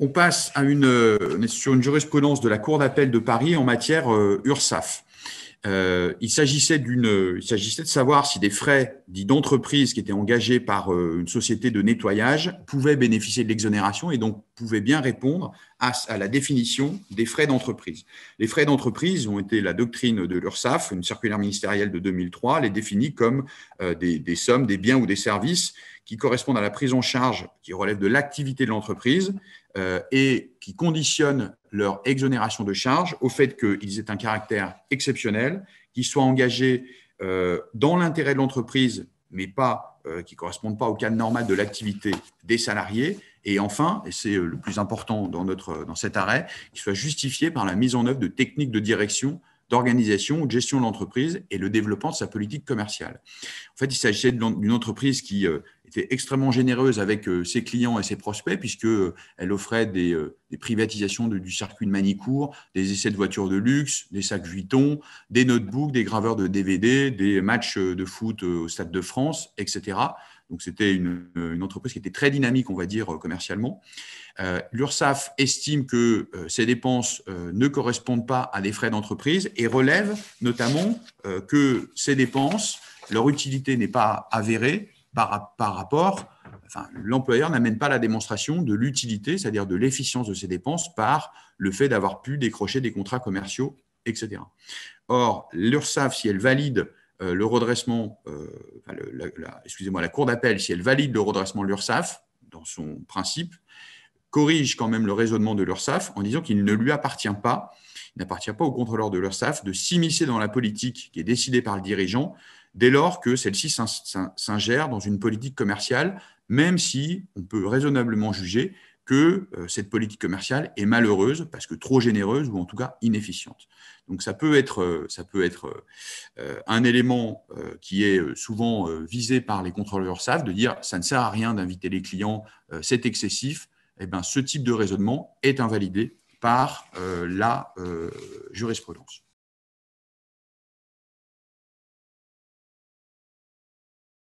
On passe sur une jurisprudence de la Cour d'appel de Paris en matière URSSAF. Il s'agissait de savoir si des frais dits d'entreprise qui étaient engagés par une société de nettoyage pouvaient bénéficier de l'exonération et donc pouvaient bien répondre à la définition des frais d'entreprise. Les frais d'entreprise ont été la doctrine de l'URSSAF, une circulaire ministérielle de 2003, les définit comme des sommes, des biens ou des services qui correspondent à la prise en charge qui relève de l'activité de l'entreprise et qui conditionnent leur exonération de charges au fait qu'ils aient un caractère exceptionnel, qu'ils soient engagés dans l'intérêt de l'entreprise, mais qui ne correspondent pas au cadre normal de l'activité des salariés. Et enfin, et c'est le plus important dans cet arrêt, qu'ils soient justifiés par la mise en œuvre de techniques de direction, d'organisation ou de gestion de l'entreprise et le développement de sa politique commerciale. En fait, il s'agissait d'une entreprise qui était extrêmement généreuse avec ses clients et ses prospects, puisqu'elle offrait des privatisations du circuit de Manicourt, des essais de voitures de luxe, des sacs Vuitton, des notebooks, des graveurs de DVD, des matchs de foot au Stade de France, etc. Donc, c'était une entreprise qui était très dynamique, on va dire, commercialement. L'URSSAF estime que ces dépenses ne correspondent pas à des frais d'entreprise et relève notamment que ces dépenses, leur utilité n'est pas avérée par rapport, l'employeur n'amène pas la démonstration de l'utilité, c'est-à-dire de l'efficience de ces dépenses par le fait d'avoir pu décrocher des contrats commerciaux, etc. Or, l'URSSAF, si elle valide le redressement, la Cour d'appel, si elle valide le redressement de l'URSSAF, dans son principe, corrige quand même le raisonnement de l'URSSAF en disant qu'il ne lui appartient pas, il n'appartient pas au contrôleur de l'URSSAF de s'immiscer dans la politique qui est décidée par le dirigeant dès lors que celle-ci s'ingère dans une politique commerciale, même si on peut raisonnablement juger que cette politique commerciale est malheureuse parce que trop généreuse ou en tout cas inefficiente. Donc ça peut être un élément qui est souvent visé par les contrôleurs URSSAF de dire ça ne sert à rien d'inviter les clients, c'est excessif. Eh bien, ce type de raisonnement est invalidé par la jurisprudence.